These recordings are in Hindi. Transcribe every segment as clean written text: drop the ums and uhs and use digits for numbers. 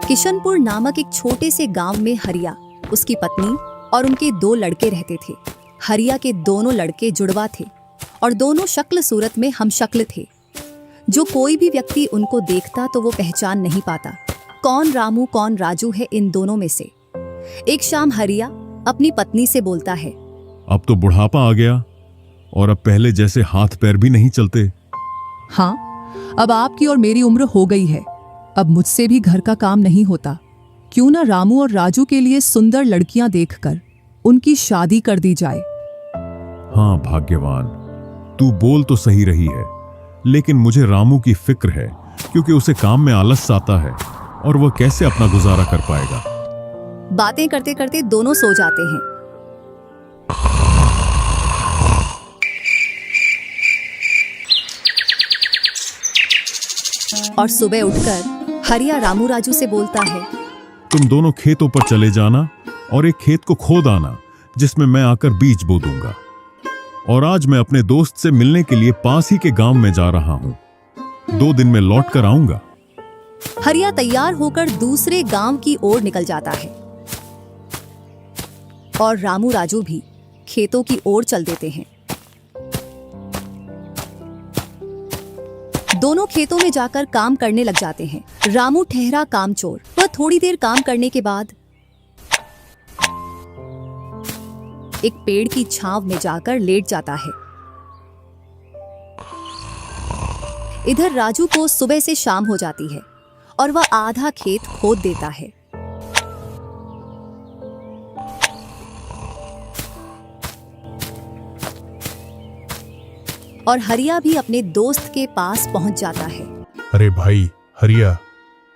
किशनपुर नामक एक छोटे से गांव में हरिया, उसकी पत्नी और उनके 2 लड़के रहते थे। हरिया के दोनों लड़के जुड़वा थे और दोनों शक्ल सूरत में हमशक्ल थे। जो कोई भी व्यक्ति उनको देखता तो वो पहचान नहीं पाता कौन रामू कौन राजू है इन दोनों में से। एक शाम हरिया अपनी पत्नी से बोलता है, अब तो बुढ़ापा आ गया और अब पहले जैसे हाथ पैर भी नहीं चलते। हाँ, अब आपकी और मेरी उम्र हो गई है, अब मुझसे भी घर का काम नहीं होता। क्यों ना रामू और राजू के लिए सुंदर लड़कियां देखकर उनकी शादी कर दी जाए। हाँ भाग्यवान, तू बोल तो सही रही है, लेकिन मुझे रामू की फिक्र है क्योंकि उसे काम में आलस आता है और वह कैसे अपना गुजारा कर पाएगा। बातें करते करते दोनों सो जाते हैं। और सुबह उठकर हरिया रामू राजू से बोलता है, तुम दोनों खेतों पर चले जाना और एक खेत को खोद आना जिसमें मैं आकर बीज बो दूंगा। और आज मैं अपने दोस्त से मिलने के लिए पास ही के गांव में जा रहा हूं। 2 दिन में लौट कर आऊंगा। हरिया तैयार होकर दूसरे गांव की ओर निकल जाता है और रामू राजू भी खेतों की ओर चल देते हैं। दोनों खेतों में जाकर काम करने लग जाते हैं। रामू ठहरा कामचोर। वह थोड़ी देर काम करने के बाद एक पेड़ की छांव में जाकर लेट जाता है। इधर राजू को सुबह से शाम हो जाती है और वह आधा खेत खोद देता है। और हरिया भी अपने दोस्त के पास पहुंच जाता है। अरे भाई हरिया,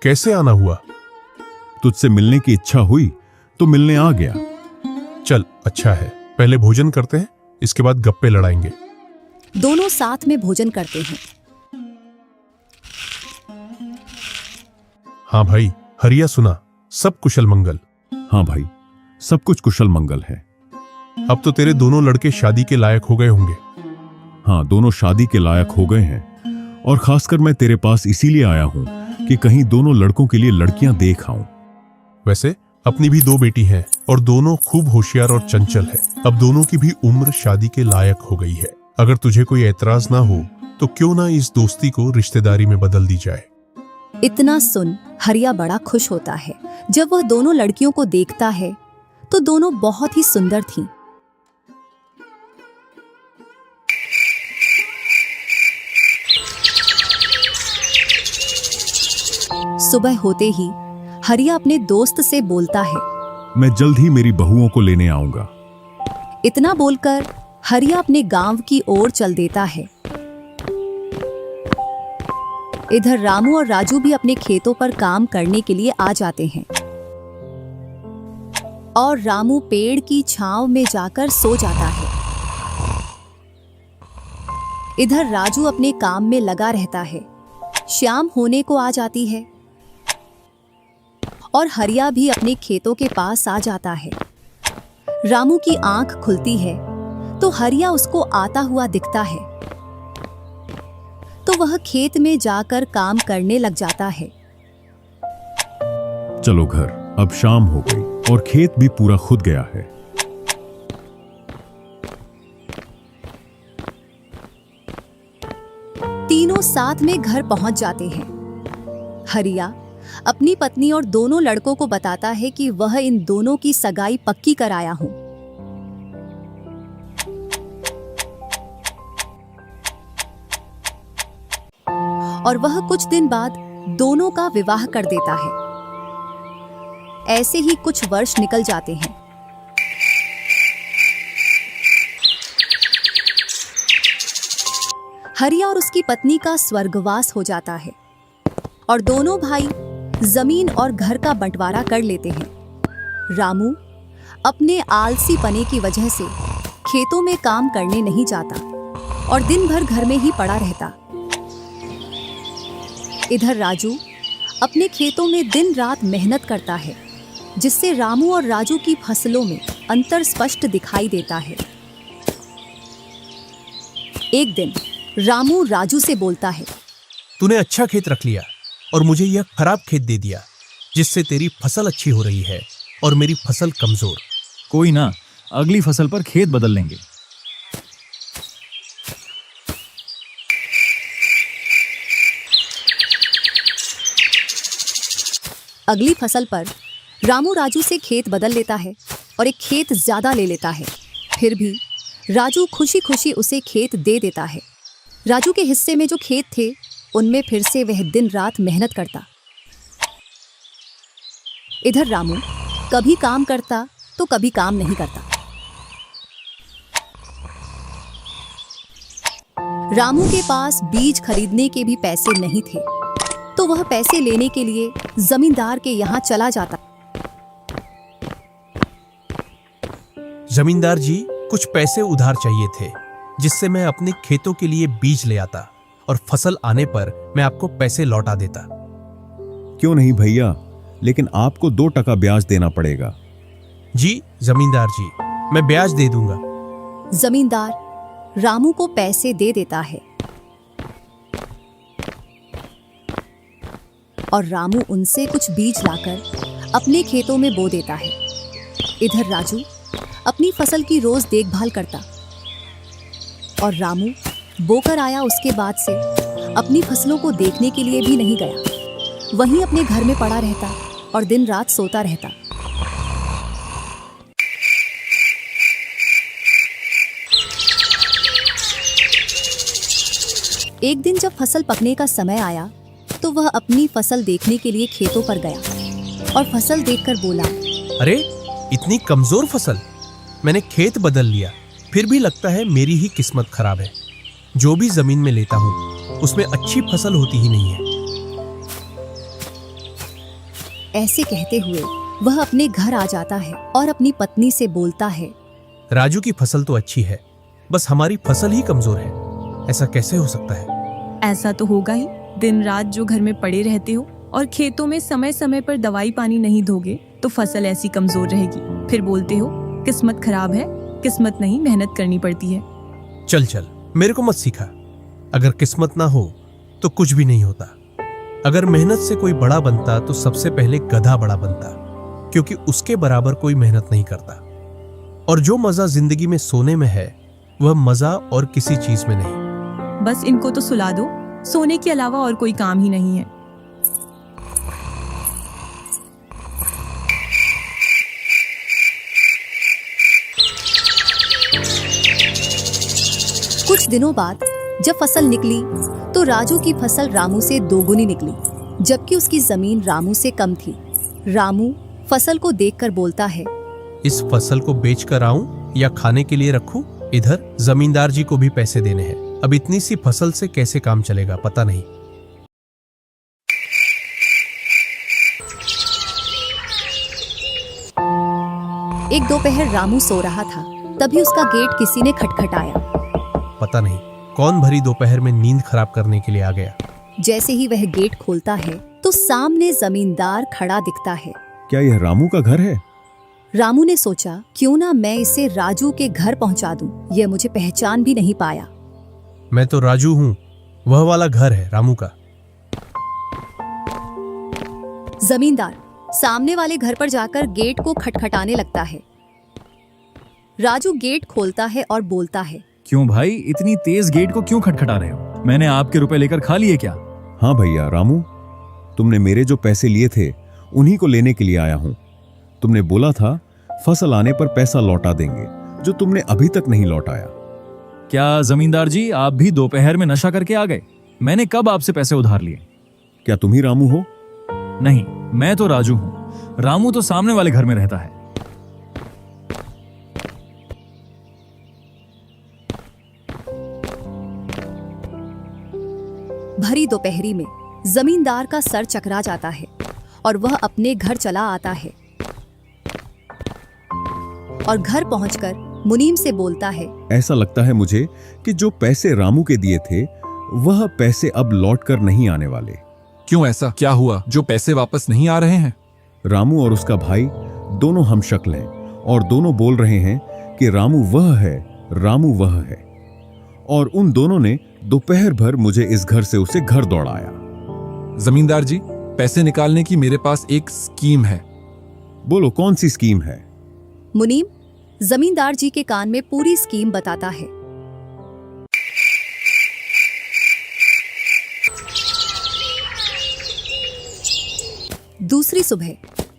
कैसे आना हुआ? तुझसे मिलने की इच्छा हुई तो मिलने आ गया। चल अच्छा है, पहले भोजन करते हैं, इसके बाद गप्पे लड़ाएंगे। दोनों साथ में भोजन करते हैं। हाँ भाई हरिया, सुना सब कुशल मंगल? हाँ भाई, सब कुछ कुशल मंगल है। अब तो तेरे दोनों लड़के शादी के लायक हो गए होंगे। हाँ, दोनों शादी के लायक हो गए हैं और खासकर मैं तेरे पास इसीलिए आया हूं कि कहीं दोनों लड़कों के लिए लड़कियां देख आऊं। वैसे अपनी भी 2 बेटी हैं और दोनों खूब होशियार और चंचल है। अब दोनों की भी उम्र शादी के लायक हो गई है। अगर तुझे कोई एतराज ना हो तो क्यों ना इस दोस्ती को रिश्तेदारी में बदल दी जाए। इतना सुन हरिया बड़ा खुश होता है। जब वह दोनों लड़कियों को देखता है तो दोनों बहुत ही सुंदर थीं। सुबह होते ही हरिया अपने दोस्त से बोलता है, मैं जल्द ही मेरी बहुओं को लेने आऊंगा। इतना बोलकर हरिया अपने गांव की ओर चल देता है। इधर रामू और राजू भी अपने खेतों पर काम करने के लिए आ जाते हैं और रामू पेड़ की छांव में जाकर सो जाता है। इधर राजू अपने काम में लगा रहता है। शाम होने को आ जाती है और हरिया भी अपने खेतों के पास आ जाता है। रामू की आंख खुलती है तो हरिया उसको आता हुआ दिखता है, तो वह खेत में जाकर काम करने लग जाता है। चलो घर, अब शाम हो गई और खेत भी पूरा खुद गया है। तीनों साथ में घर पहुंच जाते हैं। हरिया अपनी पत्नी और दोनों लड़कों को बताता है कि वह इन दोनों की सगाई पक्की कराया हूं। और वह कुछ दिन बाद दोनों का विवाह कर देता है। ऐसे ही कुछ वर्ष निकल जाते हैं। हरिया और उसकी पत्नी का स्वर्गवास हो जाता है और दोनों भाई जमीन और घर का बंटवारा कर लेते हैं। रामू अपने आलसी पने की वजह से खेतों में काम करने नहीं जाता और दिन भर घर में ही पड़ा रहता। इधर राजू अपने खेतों में दिन रात मेहनत करता है, जिससे रामू और राजू की फसलों में अंतर स्पष्ट दिखाई देता है। एक दिन रामू राजू से बोलता है, तूने अच्छा खेत रख लिया और मुझे यह खराब खेत दे दिया। जिससे तेरी फसल अच्छी हो रही है और मेरी फसल कमजोर। कोई ना, अगली फसल पर खेत बदल लेंगे। अगली फसल पर रामू राजू से खेत बदल लेता है और एक खेत ज्यादा ले लेता है। फिर भी राजू खुशी खुशी उसे खेत दे देता है। राजू के हिस्से में जो खेत थे उनमें फिर से वह दिन रात मेहनत करता। इधर रामू कभी काम करता तो कभी काम नहीं करता। रामू के पास बीज खरीदने के भी पैसे नहीं थे, तो वह पैसे लेने के लिए जमींदार के यहाँ चला जाता। जमींदार जी, कुछ पैसे उधार चाहिए थे, जिससे मैं अपने खेतों के लिए बीज ले आता और फसल आने पर मैं आपको पैसे लौटा देता। क्यों नहीं भैया, लेकिन आपको 2% ब्याज देना पड़ेगा। जी जमींदार जी, मैं ब्याज दे दूंगा। जमींदार रामू को पैसे दे देता है और रामू उनसे कुछ बीज लाकर अपने खेतों में बो देता है। इधर राजू अपनी फसल की रोज देखभाल करता और रामू बोकर आया उसके बाद से अपनी फसलों को देखने के लिए भी नहीं गया। वहीं अपने घर में पड़ा रहता और दिन रात सोता रहता। एक दिन जब फसल पकने का समय आया तो वह अपनी फसल देखने के लिए खेतों पर गया और फसल देखकर बोला, अरे इतनी कमजोर फसल! मैंने खेत बदल लिया, फिर भी लगता है मेरी ही किस्मत खराब है। जो भी जमीन में लेता हूँ उसमें अच्छी फसल होती ही नहीं है। ऐसे कहते हुए वह अपने घर आ जाता है और अपनी पत्नी से बोलता है, राजू की फसल तो अच्छी है, बस हमारी फसल ही कमजोर है। ऐसा कैसे हो सकता है? ऐसा तो होगा ही। दिन रात जो घर में पड़े रहते हो और खेतों में समय समय पर दवाई पानी नहीं दोगे तो फसल ऐसी कमजोर रहेगी। फिर बोलते हो किस्मत खराब है। किस्मत नहीं, मेहनत करनी पड़ती है। चल चल, मेरे को मत सिखा। अगर किस्मत ना हो तो कुछ भी नहीं होता। अगर मेहनत से कोई बड़ा बनता तो सबसे पहले गधा बड़ा बनता, क्योंकि उसके बराबर कोई मेहनत नहीं करता। और जो मजा जिंदगी में सोने में है वह मजा और किसी चीज में नहीं। बस इनको तो सुला दो, सोने के अलावा और कोई काम ही नहीं है। कुछ दिनों बाद जब फसल निकली तो राजू की फसल रामू से दोगुनी निकली, जबकि उसकी जमीन रामू से कम थी। रामू फसल को देखकर बोलता है, इस फसल को बेच कर आऊं या खाने के लिए रखूं? इधर जमींदार जी को भी पैसे देने हैं। अब इतनी सी फसल से कैसे काम चलेगा पता नहीं। एक दोपहर रामू सो रहा था, तभी उसका गेट किसी ने खटखटाया। पता नहीं कौन भरी दोपहर में नींद खराब करने के लिए आ गया। जैसे ही वह गेट खोलता है तो सामने जमींदार खड़ा दिखता है। क्या यह रामू का घर है? रामू ने सोचा, क्यों ना मैं इसे राजू के घर पहुंचा दूं। यह मुझे पहचान भी नहीं पाया। मैं तो राजू हूँ, वह वाला घर है रामू का। जमींदार सामने वाले घर पर जाकर गेट को खटखटाने लगता है। राजू गेट खोलता है और बोलता है, क्यों भाई, इतनी तेज गेट को क्यों खटखटा रहे हो? मैंने आपके रुपए लेकर खा लिए क्या? हाँ भैया रामू, तुमने मेरे जो पैसे लिए थे उन्हीं को लेने के लिए आया हूँ। तुमने बोला था फसल आने पर पैसा लौटा देंगे, जो तुमने अभी तक नहीं लौटाया। क्या जमींदार जी, आप भी दोपहर में नशा करके आ गए? मैंने कब आपसे पैसे उधार लिए? क्या तुम ही रामू हो? नहीं, मैं तो राजू हूँ। रामू तो सामने वाले घर में रहता है। भरी दोपहरी में जमींदार का सर चकरा जाता है और वह अपने घर चला आता है और घर पहुंचकर मुनीम से बोलता है, ऐसा लगता है मुझे कि जो पैसे रामू के दिए थे वह पैसे अब लौट कर नहीं आने वाले। क्यों, ऐसा क्या हुआ जो पैसे वापस नहीं आ रहे हैं? रामू और उसका भाई दोनों हमशक्ल हैं और दोनों बोल रहे हैं कि रामू वह है, रामू वह है। और उन दोनों ने दोपहर भर मुझे इस घर से उसे घर दौड़ाया। जमींदार जी, पैसे निकालने की मेरे पास एक स्कीम है। बोलो कौन सी स्कीम है? मुनीम जमींदार जी के कान में पूरी स्कीम बताता है। दूसरी सुबह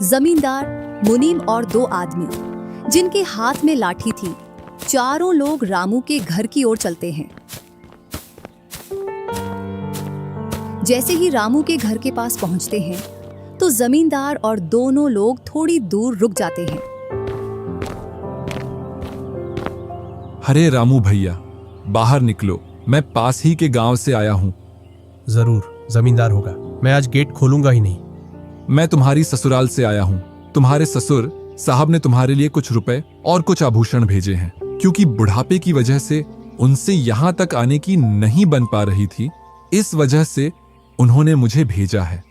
जमींदार, मुनीम और दो आदमी जिनके हाथ में लाठी थी, चारों लोग रामू के घर की ओर चलते हैं। जैसे ही रामू के घर के पास पहुंचते हैं तो जमींदार और दोनों लोग थोड़ी दूर रुक जाते हैं। अरे रामू भैया, बाहर निकलो, मैं पास ही के गांव से आया हूँ। जरूर जमींदार होगा, मैं आज गेट खोलूंगा ही नहीं। मैं तुम्हारी ससुराल से आया हूँ। तुम्हारे ससुर साहब ने तुम्हारे लिए कुछ रुपए और कुछ आभूषण भेजे हैं, क्योंकि बुढ़ापे की वजह से उनसे यहाँ तक आने की नहीं बन पा रही थी, इस वजह से उन्होंने मुझे भेजा है।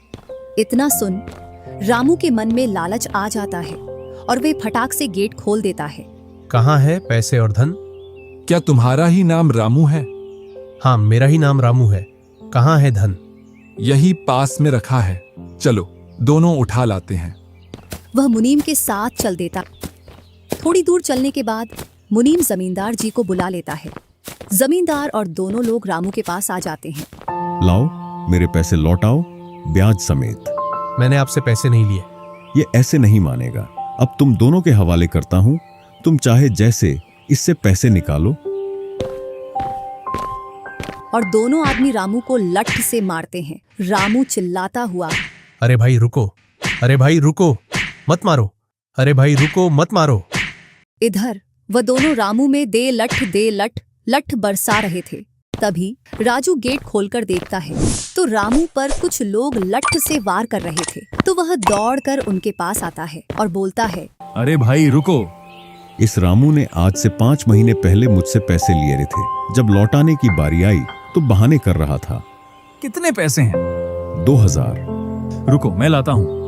इतना सुन रामू के मन में लालच आ जाता है और वे फटाक से गेट खोल देता है। कहाँ है पैसे और धन? क्या तुम्हारा ही नाम रामू है? हाँ, मेरा ही नाम रामू है। कहाँ है धन? यही पास में रखा है, चलो दोनों उठा लाते हैं। वह मुनीम के साथ चल देता। थोड़ी दूर चलने के बाद मुनीम जमींदार जी को बुला लेता है। जमींदार और दोनों लोग रामू के पास आ जाते हैं। लाओ मेरे पैसे लौटाओ, ब्याज समेत। मैंने आपसे पैसे नहीं लिए। ये ऐसे नहीं मानेगा। अब तुम दोनों के हवाले करता हूं, तुम चाहे जैसे इससे पैसे निकालो। और दोनों आदमी रामू को लठ से मारते हैं। रामू चिल्लाता हुआ, अरे भाई रुको, अरे भाई रुको, मत मारो, अरे भाई रुको, मत मारो। इधर वह दोनों रामू में दे लठ लठ बरसा रहे थे। तभी राजू गेट खोलकर देखता है तो रामू पर कुछ लोग लठ से वार कर रहे थे। तो वह दौड़कर उनके पास आता है और बोलता है, अरे भाई रुको। इस रामू ने आज से 5 महीने पहले मुझसे पैसे लिए थे। जब लौटाने की बारी आई तो बहाने कर रहा था। कितने पैसे हैं? 2000। रुको मैं लाता हूँ।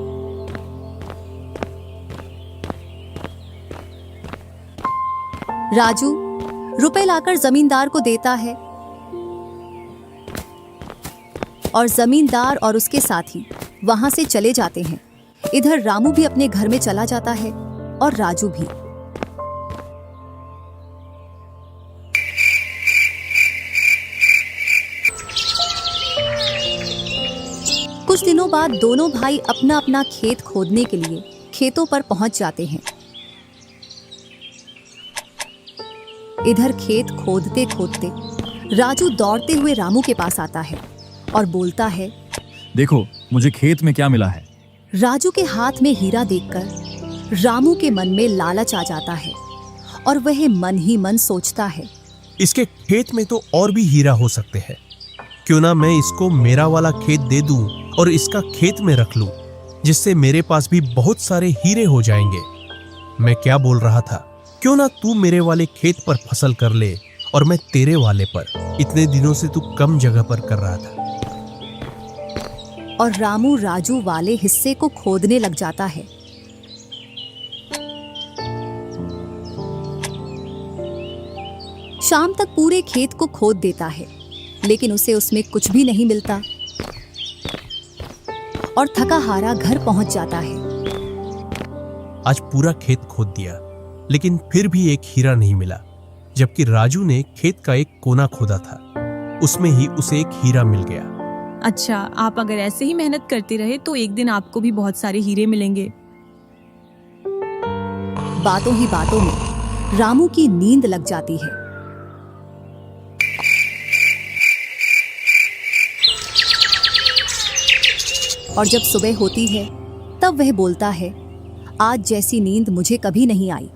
राजू रुपए लाकर जमींदार को देता है और जमींदार और उसके साथी वहां से चले जाते हैं। इधर रामू भी अपने घर में चला जाता है और राजू भी। कुछ दिनों बाद दोनों भाई अपना अपना खेत खोदने के लिए खेतों पर पहुंच जाते हैं। इधर खेत खोदते खोदते राजू दौड़ते हुए रामू के पास आता है और बोलता है, देखो मुझे खेत में क्या मिला है। राजू के हाथ में हीरा देखकर रामू के मन में लालच आ जाता है और वह मन ही मन सोचता है, इसके खेत में तो और भी हीरा हो सकते हैं। क्यों ना मैं इसको मेरा वाला खेत दे दूं और इसका खेत में रख लूं, जिससे मेरे पास भी बहुत सारे हीरे हो जाएंगे। मैं क्या बोल रहा था, क्यों ना तू मेरे वाले खेत पर फसल कर ले और मैं तेरे वाले पर। इतने दिनों से तू कम जगह पर कर रहा था। और रामू राजू वाले हिस्से को खोदने लग जाता है। शाम तक पूरे खेत को खोद देता है, लेकिन उसे उसमें कुछ भी नहीं मिलता और थका हारा घर पहुंच जाता है। आज पूरा खेत खोद दिया, लेकिन फिर भी एक हीरा नहीं मिला, जबकि राजू ने खेत का एक कोना खोदा था, उसमें ही उसे एक हीरा मिल गया। अच्छा, आप अगर ऐसे ही मेहनत करते रहे तो एक दिन आपको भी बहुत सारे हीरे मिलेंगे। बातों ही बातों में रामू की नींद लग जाती है। और जब सुबह होती है तब वह बोलता है, आज जैसी नींद मुझे कभी नहीं आई।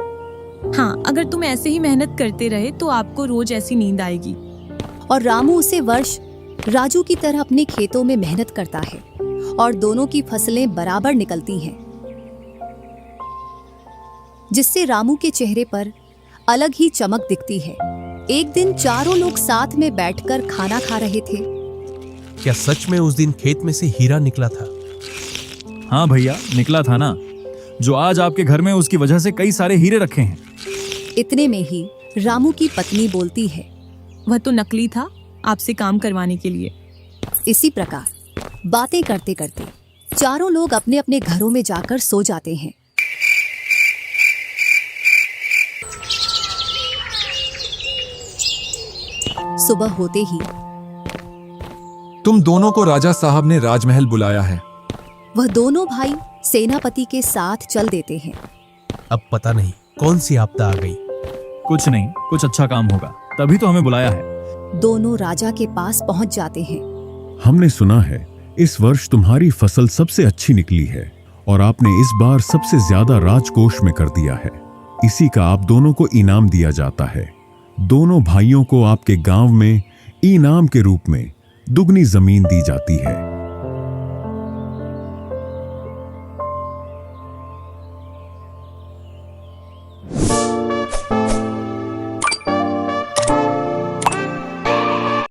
हाँ, अगर तुम ऐसे ही मेहनत करते रहे तो आपको रोज ऐसी नींद आएगी। और रामू उसे वर्ष राजू की तरह अपने खेतों में मेहनत करता है और दोनों की फसलें बराबर निकलती हैं, जिससे रामू के चेहरे पर अलग ही चमक दिखती है। एक दिन चारों लोग साथ में बैठकर खाना खा रहे थे। क्या सच में उस दिन खेत में से हीरा निकला था? हाँ भैया, निकला था ना। जो आज आपके घर में उसकी वजह से कई सारे हीरे रखे हैं। इतने में ही रामू की पत्नी बोलती है, वह तो नकली था, आपसे काम करवाने के लिए। इसी प्रकार बातें करते करते चारों लोग अपने अपने घरों में जाकर सो जाते हैं। सुबह होते ही तुम दोनों को राजा साहब ने राजमहल बुलाया है। वह दोनों भाई सेनापति के साथ चल देते हैं। अब पता नहीं कौन सी आपदा आ गई। कुछ नहीं, कुछ अच्छा काम होगा, तभी तो हमें बुलाया है। दोनों राजा के पास पहुंच जाते हैं। हमने सुना है इस वर्ष तुम्हारी फसल सबसे अच्छी निकली है और आपने इस बार सबसे ज्यादा राजकोष में कर दिया है। इसी का आप दोनों को इनाम दिया जाता है। दोनों भाइयों को आपके गांव में इनाम के रूप में दुगनी जमीन दी जाती है।